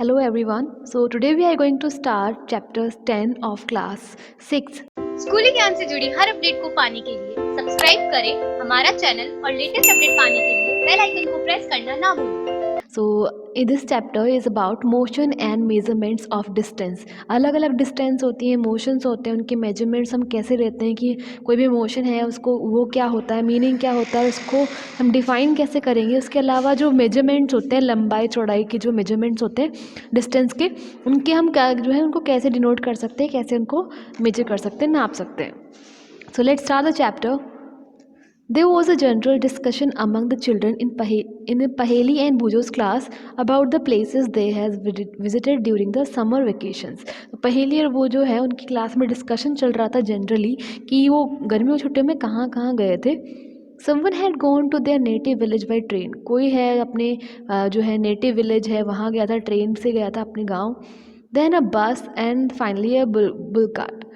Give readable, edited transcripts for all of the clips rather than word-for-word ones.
Hello everyone. So today we are going to start chapter 10 of class 6. स्कूली ज्ञान से जुड़ी हर अपडेट को पाने के लिए सब्सक्राइब करें हमारा चैनल और लेटेस्ट अपडेट पाने के लिए बेल आइकन को प्रेस करना ना भूलें। So in this chapter is about motion and measurements of distance. अलग अलग डिस्टेंस होती है, मोशंस होते हैं, उनके मेजरमेंट्स हम कैसे लेते हैं कि कोई भी मोशन है उसको वो क्या होता है, मीनिंग क्या होता है, उसको हम डिफ़ाइन कैसे करेंगे। उसके अलावा जो मेजरमेंट्स होते हैं, लंबाई चौड़ाई के जो मेजरमेंट्स होते हैं डिस्टेंस के, उनके हम क्या जो है उनको कैसे डिनोट कर सकते हैं, कैसे उनको मेजर कर सकते हैं, नाप सकते हैं। So let's start the chapter. There was a general discussion among the children in Paheli and Bujo's class about the places they has visited during the summer vacations. पहेली और बुजो है उनकी क्लास में डिस्कशन चल रहा था जनरली कि वो गर्मियों की छुट्टियों में कहाँ कहाँ गए थे। Someone had gone to their native village by train. कोई है अपने जो है नेटिव विलेज है वहाँ गया था, ट्रेन से गया था अपने गाँव. Then a bus and finally a bull cart.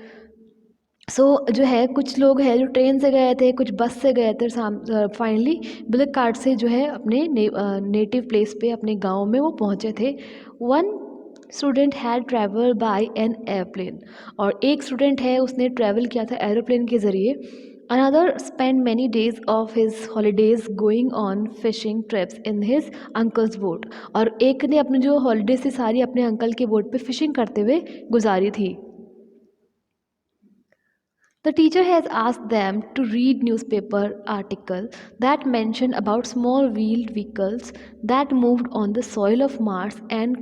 जो है कुछ लोग हैं जो ट्रेन से गए थे, कुछ बस से गए थे, फाइनली बुलेट कार्ट से जो है अपने नेटिव प्लेस पे अपने गांव में वो पहुंचे थे। One student had travel by an airplane, और एक स्टूडेंट है उसने ट्रैवल किया था एरोप्लेन के ज़रिए। Another spend many days of his holidays going on fishing trips in his uncle's boat, और एक ने अपनी जो हॉलीडेज थी सारी अपने अंकल के बोट पे फिशिंग करते हुए गुजारी थी। The teacher has asked them to read newspaper article that mentioned about small wheeled vehicles that moved on the soil of Mars and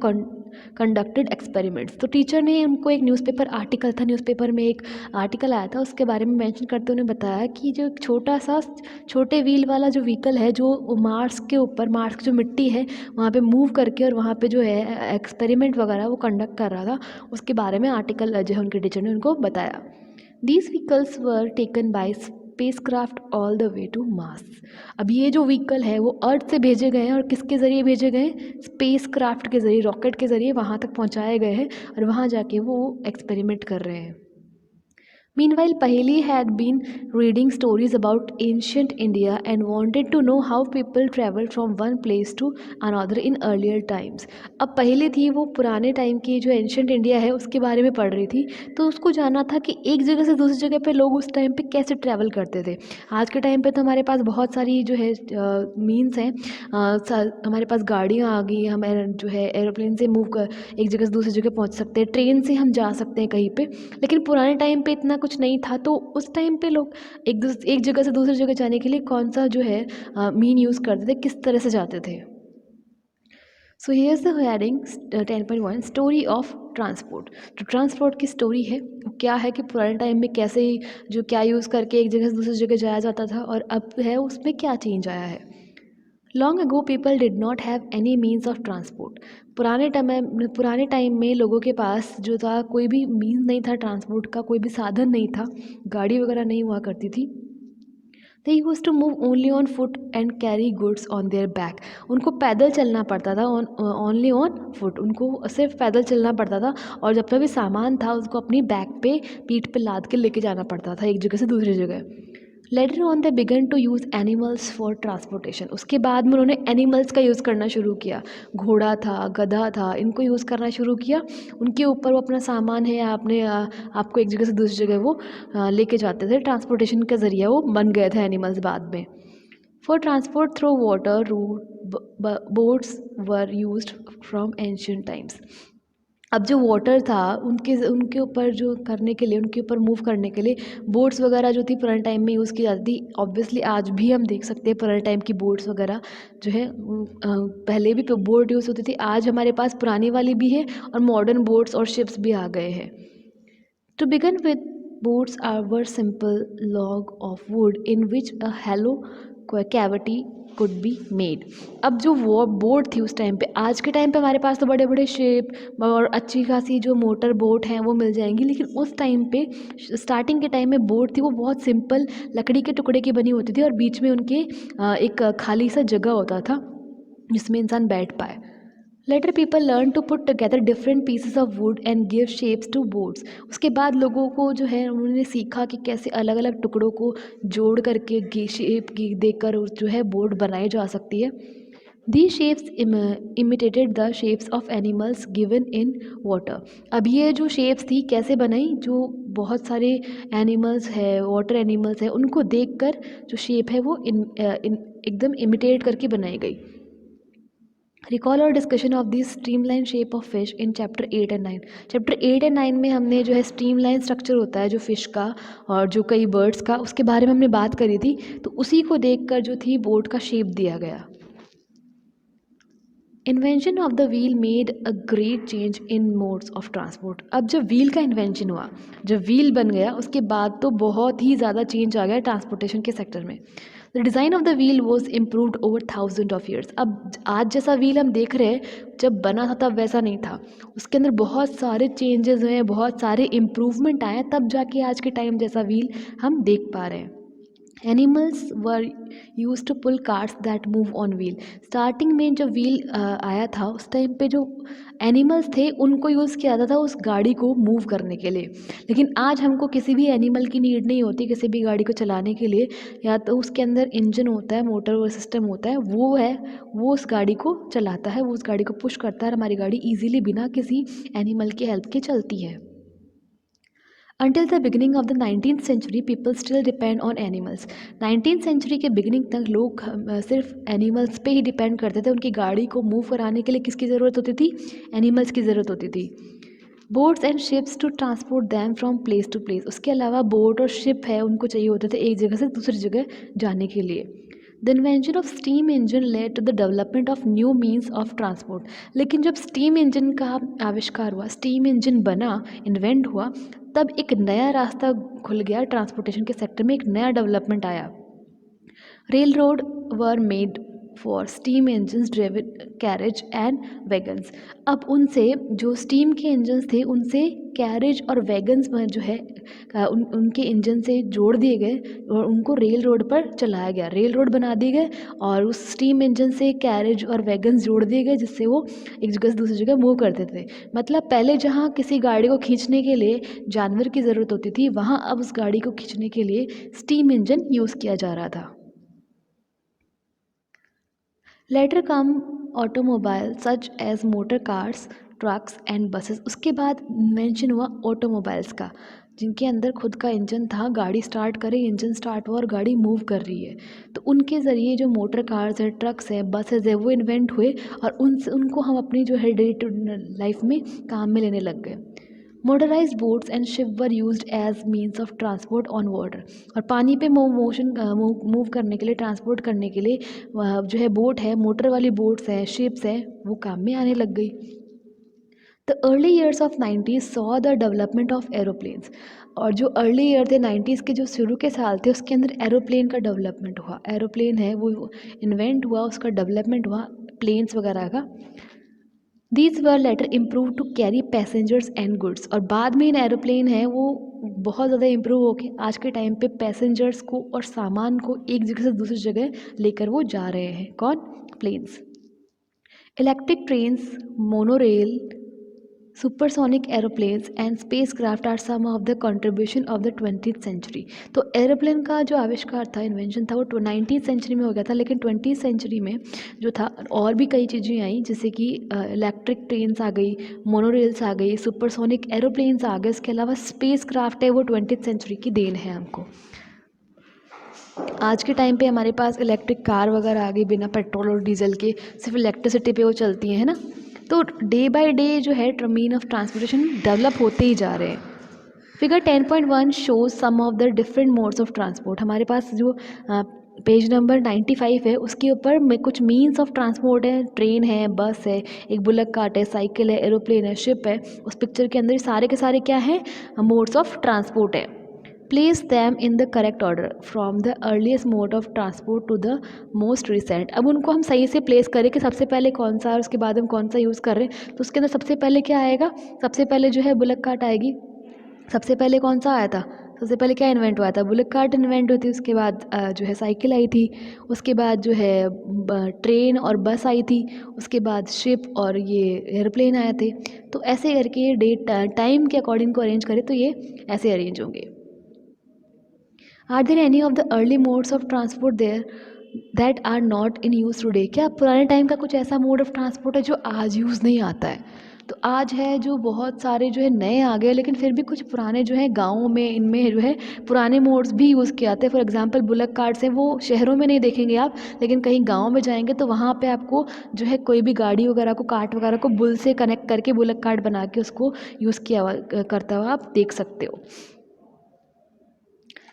conducted experiments. तो टीचर ने उनको एक न्यूज़पेपर आर्टिकल था, न्यूज़पेपर में एक आर्टिकल आया था, उसके बारे में मेंशन करते उन्हें बताया कि जो छोटे व्हील वाला जो व्हीकल है जो मार्स के ऊपर, मार्स की जो मिट्टी है वहाँ पे मूव करके और वहाँ पे जो है एक्सपेरिमेंट वगैरह वो कंडक्ट कर रहा था, उसके बारे में आर्टिकल जो है उनके टीचर ने उनको बताया। These vehicles were taken by spacecraft all the way to Mars. अब ये जो व्हीकल है वो अर्थ से भेजे गए हैं, और किसके ज़रिए भेजे गए हैं? स्पेस क्राफ्ट के ज़रिए, रॉकेट के ज़रिए वहाँ तक पहुँचाए गए हैं, और वहाँ जाके वो एक्सपेरिमेंट कर रहे हैं। Meanwhile, Paheli had been reading stories about ancient India and wanted to know how people traveled from one place to another in earlier times. अब पहले थी वो पुराने टाइम की जो एंशंट इंडिया है उसके बारे में पढ़ रही थी, तो उसको जानना था कि एक जगह से दूसरी जगह पे लोग उस टाइम पे कैसे ट्रैवल करते थे। आज के टाइम पे तो हमारे पास बहुत सारी जो है मीन्स हैं, हमारे पास गाड़ियाँ आ गई, हम जो है एरोप्लेन से मूव कर एक जगह से दूसरी जगह पहुंच सकते हैं, ट्रेन से हम जा सकते हैं कहीं पे। लेकिन पुराने टाइम पे इतना कुछ नहीं था, तो उस टाइम पे लोग एक जगह से दूसरी जगह जाने के लिए कौन सा जो है मीन यूज़ करते थे, किस तरह से जाते थे। So here is the heading 10.1 story of transport. जो ट्रांसपोर्ट की स्टोरी है वो क्या है कि पुराने टाइम में कैसे जो क्या यूज़ करके एक जगह से दूसरी जगह जाया जाता था, और अब है उसमें क्या चेंज आया है। Long ago people did not have any means of transport. पुराने टाइम में लोगों के पास जो था कोई भी मीन्स नहीं था ट्रांसपोर्ट का, कोई भी साधन नहीं था, गाड़ी वगैरह नहीं हुआ करती थी। They used to move only on foot and carry goods on their back. उनको पैदल चलना पड़ता था, ओनली ऑन फुट, उनको सिर्फ पैदल चलना पड़ता था, और जब भी सामान था उसको अपनी बैक पे, पीठ पे लाद के लेके जाना पड़ता था एक जगह से दूसरी जगह। Later on they began to use animals for transportation. उसके बाद में उन्होंने एनिमल्स का यूज़ करना शुरू किया। घोड़ा था, गधा था, इनको यूज़ करना शुरू किया। उनके ऊपर वो अपना सामान है आपको एक जगह से दूसरी जगह वो लेके जाते थे, ट्रांसपोर्टेशन का ज़रिया वो बन गए थे एनिमल्स बाद में। For transport through water route boats were used from ancient times. अब जो वाटर था उनके ऊपर जो करने के लिए, उनके ऊपर मूव करने के लिए बोट्स वगैरह जो थी पुराने टाइम में यूज़ की जाती थी। ऑब्वियसली आज भी हम देख सकते हैं पुराने टाइम की बोट्स वगैरह जो है, पहले भी बोट यूज़ होती थी, आज हमारे पास पुरानी वाली भी है और मॉडर्न बोट्स और शिप्स भी आ गए हैं। To begin with boats were simple log of wood in which a hollow cavity could be made. अब जो वो बोट थी उस टाइम पे, आज के टाइम पे हमारे पास तो बड़े बड़े शिप और अच्छी खासी जो मोटर बोट हैं वो मिल जाएंगी, लेकिन उस टाइम पे स्टार्टिंग के टाइम में बोट थी वो बहुत सिंपल लकड़ी के टुकड़े की बनी होती थी, और बीच में उनके एक खाली सा जगह होता था जिसमें इंसान बैठ पाए। Later people learn to put together different pieces of wood and give shapes to boards. उसके बाद लोगों को जो है उन्होंने सीखा कि कैसे अलग अलग टुकड़ों को जोड़ करके शेप देकर जो है बोर्ड बनाई जा सकती है। These shapes imitated the shapes of animals given in water. अब ये जो shapes थी कैसे बनाई, जो बहुत सारे एनिमल्स है, वाटर एनिमल्स है, उनको देखकर जो शेप है वो एकदम इमिटेट करके बनाई गई. Recall our discussion of the streamline shape of fish in chapter 8 and 9. Chapter 8 and 9 में हमने जो है स्ट्रीमलाइन स्ट्रक्चर होता है जो फिश का और जो कई बर्ड्स का, उसके बारे में हमने बात करी थी. तो उसी को देखकर जो थी बोट का शेप दिया गया. Invention of the wheel made a great change in modes of transport. अब जब व्हील का इन्वेंशन हुआ, जब व्हील बन गया, उसके बाद तो बहुत ही ज़्यादा चेंज आ गया ट्रांसपोर्टेशन के सेक्टर में. The design of the wheel was improved over thousand of years. अब आज जैसा व्हील हम देख रहे हैं, जब बना था तब वैसा नहीं था. उसके अंदर बहुत सारे चेंजेस हुए हैं, बहुत सारे इम्प्रूवमेंट आए हैं, तब जाके आज के टाइम जैसा व्हील हम देख पा रहे हैं. Animals were use to pull carts that move on wheel. Starting में जब व्हील आया था उस टाइम पे जो एनिमल्स थे उनको यूज़ किया जाता था उस गाड़ी को मूव करने के लिए. लेकिन आज हमको किसी भी एनिमल की नीड नहीं होती किसी भी गाड़ी को चलाने के लिए. या तो उसके अंदर इंजन होता है, मोटर वो सिस्टम होता है, वो उस गाड़ी को चलाता है, वो उस गाड़ी को पुश करता है और हमारी गाड़ी ईजिली बिना किसी एनिमल की हेल्प के चलती है. Until the beginning of the 19th century, people still depend on animals. 19th century के beginning तक लोग सिर्फ animals पे ही depend करते थे. उनकी गाड़ी को move कराने के लिए किसकी ज़रूरत होती थी? Animals की ज़रूरत होती थी. Boats and ships to transport them from place to place. उसके अलावा boat और ship है उनको चाहिए होते थे एक जगह से दूसरी जगह जाने के लिए. The invention of steam engine led to the development of new means of transport. लेकिन जब steam engine का आविष्कार हुआ, steam engine बना, इन्वेंट हुआ, तब एक नया रास्ता खुल गया ट्रांसपोर्टेशन के सेक्टर में, एक नया डेवलपमेंट आया. Rail road were made for steam engines driven carriage and wagons. अब उनसे जो स्टीम के इंजन्स थे उनसे कैरेज और वैगन्स में जो है उनके इंजन से जोड़ दिए गए और उनको रेल रोड पर चलाया गया. रेल रोड बना दिए गए और उस स्टीम इंजन से कैरेज और वैगन्स जोड़ दिए गए जिससे वो एक जगह से दूसरी जगह मूव करते थे. मतलब पहले जहाँ किसी गाड़ी को खींचने के लिए जानवर की ज़रूरत होती थी, वहाँ अब उस गाड़ी को खींचने के लिए स्टीम इंजन यूज़ किया जा रहा था. Later come automobile such as motor cars, trucks and buses. उसके बाद मेंशन हुआ ऑटोमोबाइल्स का, जिनके अंदर खुद का इंजन था, गाड़ी स्टार्ट करे, इंजन स्टार्ट हुआ और गाड़ी मूव कर रही है. तो उनके ज़रिए जो मोटर कार्स है, ट्रक्स है, बसेस है, वो इन्वेंट हुए और उनको हम अपनी जो है डे टू लाइफ में काम में लेने लग गए. Motorised boats and ship were used as means of transport on water. और पानी पे मूव करने के लिए, ट्रांसपोर्ट करने के लिए जो है बोट है, मोटर वाली बोट्स हैं, शिप्स हैं, वो काम में आने लग गई. The early years of 90s saw the development of aeroplanes. और जो अर्ली ईयर थे 90s के, जो शुरू के साल थे, उसके अंदर एरोप्लेन का डेवलपमेंट हुआ. एरोप्लेन है वो इन्वेंट हुआ, उसका डेवलपमेंट हुआ, प्लेन्स वगैरह का. These were later improve to carry passengers and goods. और बाद में इन एरोप्लेन है वो बहुत ज़्यादा इम्प्रूव होके आज के टाइम पे पैसेंजर्स को और सामान को एक जगह से दूसरी जगह लेकर वो जा रहे हैं. कौन? Planes. Electric trains, monorail, supersonic aeroplanes and spacecraft are some of the contribution of the 20th century. तो एरोप्लेन का जो आविष्कार था, इन्वेंशन था, वो 19th सेंचुरी में हो गया था. लेकिन 20th सेंचुरी में जो था और भी कई चीज़ें आई, जैसे कि इलेक्ट्रिक ट्रेन्स आ गई, मोनोरेल्स आ गई, सुपरसोनिक एरोप्लेन्स आ गए. इसके अलावा स्पेस क्राफ्ट है वो 20th सेंचुरी की देन है हमको. आज के टाइम पे हमारे पास इलेक्ट्रिक कार वगैरह आ गई, बिना पेट्रोल और डीजल के, सिर्फ इलेक्ट्रिसिटी पे वो चलती हैं, है ना. तो डे बाय डे जो है मीन ऑफ ट्रांसपोर्टेशन डेवलप होते ही जा रहे हैं. Figure 10.1 shows some of the different modes of transport. हमारे पास जो पेज नंबर 95 है उसके ऊपर में कुछ मीन्स ऑफ ट्रांसपोर्ट है. ट्रेन है, बस है, एक बुलक कार्ट है, साइकिल है, एरोप्लेन है, शिप है. उस पिक्चर के अंदर सारे के सारे क्या हैं? मोड्स ऑफ ट्रांसपोर्ट है. Place them in the correct order from the earliest mode of transport to the most recent. अब उनको हम सही से प्लेस करें कि सबसे पहले कौन सा और उसके बाद हम कौन सा यूज़ कर रहे हैं. तो उसके अंदर सबसे पहले क्या आएगा? सबसे पहले जो है बुलक कार्ट आएगी. सबसे पहले कौन सा आया था? सबसे पहले क्या इन्वेंट हुआ था? बुलक कार्ट इन्वेंट हुई थी. उसके बाद जो है साइकिल आई थी. उसके बाद जो है ट्रेन और बस आई थी. उसके बाद शिप और ये एयरप्लेन आए थे. तो ऐसे करके ये डेट टाइम के अकॉर्डिंग को अरेंज करें तो ये ऐसे अरेंज होंगे. Are there any of the early modes of transport there? That are not in use today. क्या पुराने टाइम का कुछ ऐसा मोड ऑफ़ ट्रांसपोर्ट है जो आज यूज़ नहीं आता है? तो आज है जो बहुत सारे जो है नए आ गए, लेकिन फिर भी कुछ पुराने जो हैं गाँवों में, इनमें जो है पुराने मोड्स भी यूज़ किए जाते हैं। फॉर एग्ज़ाम्पल बुलक कार्ट्स हैं, वो शहरों में नहीं देखेंगे आप, लेकिन कहीं गाँव में जाएँगे तो वहाँ पे आपको जो है कोई भी गाड़ी वगैरह को, कार्ट वगैरह को बुल से कनेक्ट करके बुलक कार्ट बना के उसको यूज़ किया हुआ करता हुआ आप देख सकते हो।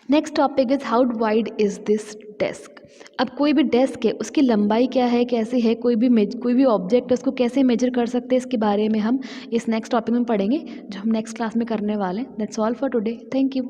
Next topic is how wide is this desk. अब कोई भी डेस्क है, उसकी लंबाई क्या है, कैसे है, कोई भी ऑब्जेक्ट है उसको कैसे मेजर कर सकते हैं, इसके बारे में हम इस नेक्स्ट टॉपिक में पढ़ेंगे जो हम नेक्स्ट क्लास में करने वाले हैं। That's all for today. Thank you.